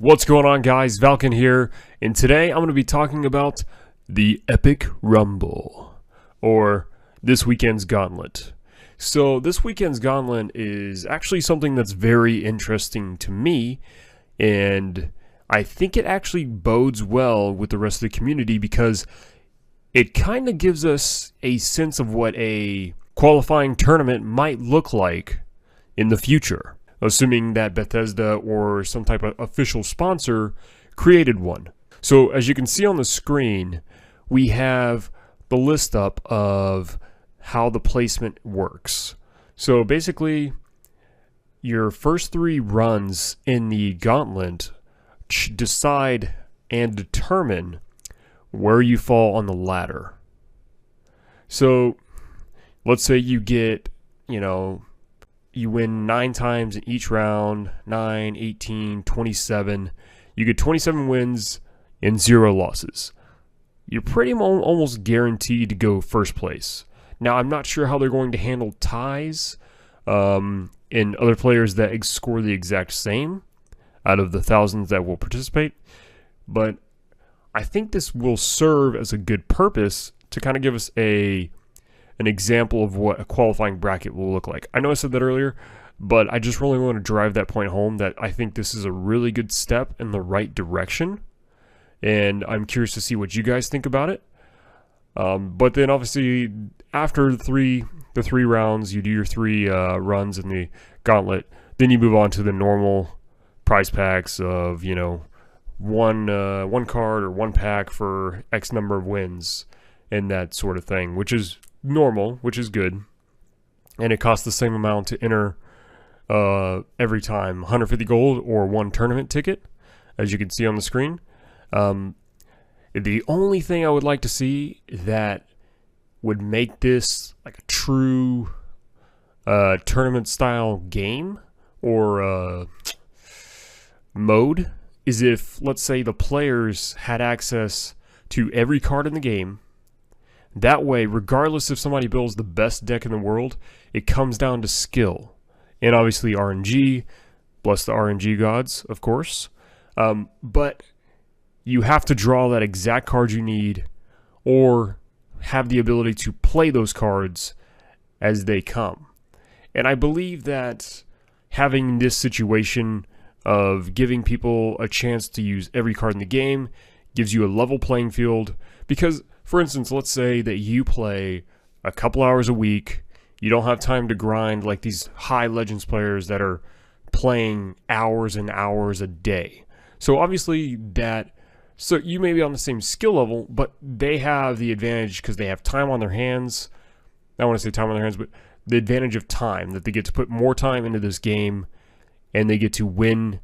What's going on, guys? Valken here, and today I'm going to be talking about the Epic Rumble, or this weekend's Gauntlet. So this weekend's Gauntlet is actually something that's very interesting to me, and I think it actually bodes well with the rest of the community because it kind of gives us a sense of what a qualifying tournament might look like in the future, assuming that Bethesda or some type of official sponsor created one. So as you can see on the screen, we have the list up of how the placement works. So basically, your first 3 runs in the Gauntlet decide and determine where you fall on the ladder. So let's say you get, you win 9 times in each round, 9, 18, 27. You get 27 wins and 0 losses. You're pretty almost guaranteed to go first place. Now, I'm not sure how they're going to handle ties and other players that score the exact same out of the thousands that will participate, but I think this will serve as a good purpose to kind of give us an example of what a qualifying bracket will look like. I know I said that earlier, but I just really want to drive that point home that I think this is a really good step in the right direction, and I'm curious to see what you guys think about it. But then obviously after the three rounds, you do your 3 runs in the Gauntlet, then you move on to the normal prize packs of, one card or 1 pack for X number of wins and that sort of thing, which is normal, which is good, and it costs the same amount to enter every time, 150 gold or 1 tournament ticket, as you can see on the screen. The only thing I would like to see that would make this like a true tournament style game or mode is if, let's say, the players had access to every card in the game. That way, regardless if somebody builds the best deck in the world, it comes down to skill. And obviously RNG, bless the RNG gods, of course. But you have to draw that exact card you need or have the ability to play those cards as they come. And I believe that having this situation of giving people a chance to use every card in the game gives you a level playing field. Because, for instance, let's say that you play a couple hours a week, you don't have time to grind like these high Legends players that are playing hours and hours a day. So obviously so you may be on the same skill level, but they have the advantage because they have time on their hands. I don't want to say time on their hands, but the advantage of time, that they get to put more time into this game and they get to win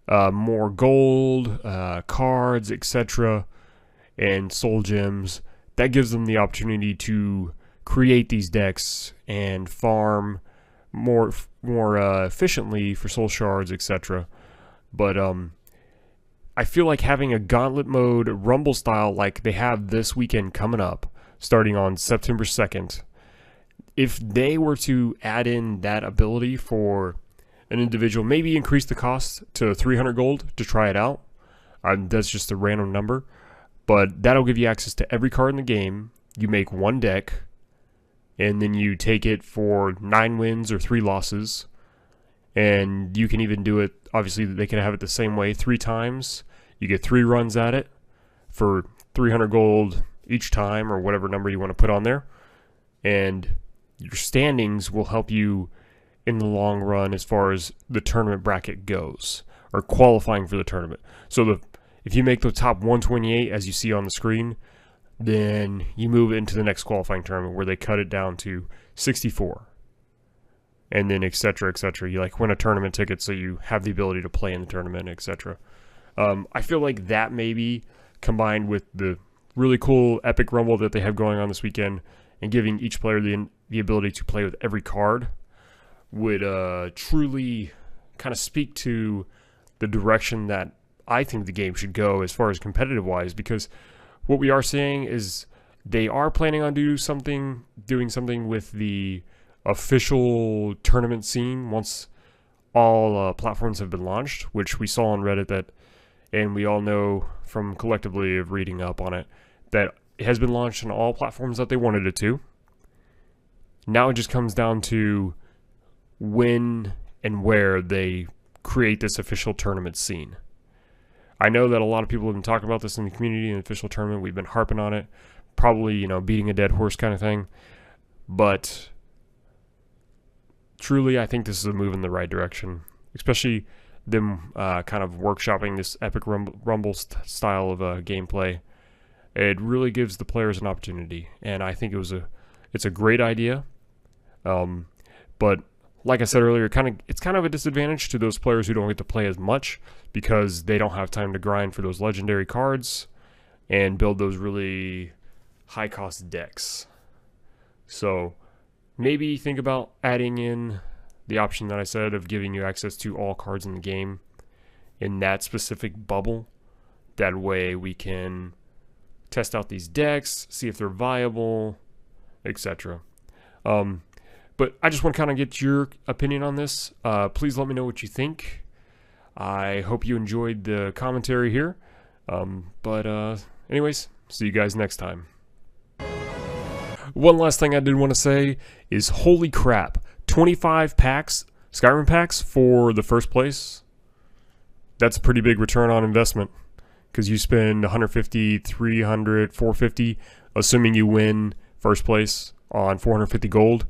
more gold, cards, etc., and soul gems. That gives them the opportunity to create these decks and farm more efficiently for soul shards, etc. But I feel like having a Gauntlet mode Rumble style like they have this weekend coming up, starting on September 2nd, if they were to add in that ability for an individual, maybe increase the cost to 300 gold to try it out. That's just a random number. But that'll give you access to every card in the game. You make 1 deck, and then you take it for 9 wins or 3 losses. And you can even do it, obviously they can have it the same way 3 times. You get 3 runs at it for 300 gold each time, or whatever number you want to put on there. And your standings will help you in the long run as far as the tournament bracket goes, or qualifying for the tournament. So if you make the top 128, as you see on the screen, then you move into the next qualifying tournament where they cut it down to 64. And then etc., etc. You win a tournament ticket so you have the ability to play in the tournament, etc. I feel like that maybe combined with the really cool Epic Rumble that they have going on this weekend and giving each player the ability to play with every card would truly kind of speak to the direction that I think the game should go as far as competitive wise, because what we are seeing is they are planning on doing something with the official tournament scene once all platforms have been launched, which we saw on Reddit that and we all know from collectively of reading up on it that it has been launched on all platforms that they wanted it to. Now it just comes down to when and where they create this official tournament scene. I know that a lot of people have been talking about this in the community and official tournament. We've been harping on it, probably, beating a dead horse kind of thing. But truly, I think this is a move in the right direction, especially them kind of workshopping this Epic Rumble style of gameplay. It really gives the players an opportunity, and I think it's a great idea. But like I said earlier, it's kind of a disadvantage to those players who don't get to play as much because they don't have time to grind for those legendary cards and build those really high-cost decks. So maybe think about adding in the option that I said of giving you access to all cards in the game in that specific bubble. That way we can test out these decks, see if they're viable, etc. But I just want to kind of get your opinion on this. Please let me know what you think. I hope you enjoyed the commentary here. Anyways, see you guys next time. One last thing I did want to say is holy crap, 25 packs, Skyrim packs for the first place. That's a pretty big return on investment because you spend 150, 300, 450, assuming you win first place on 450 gold.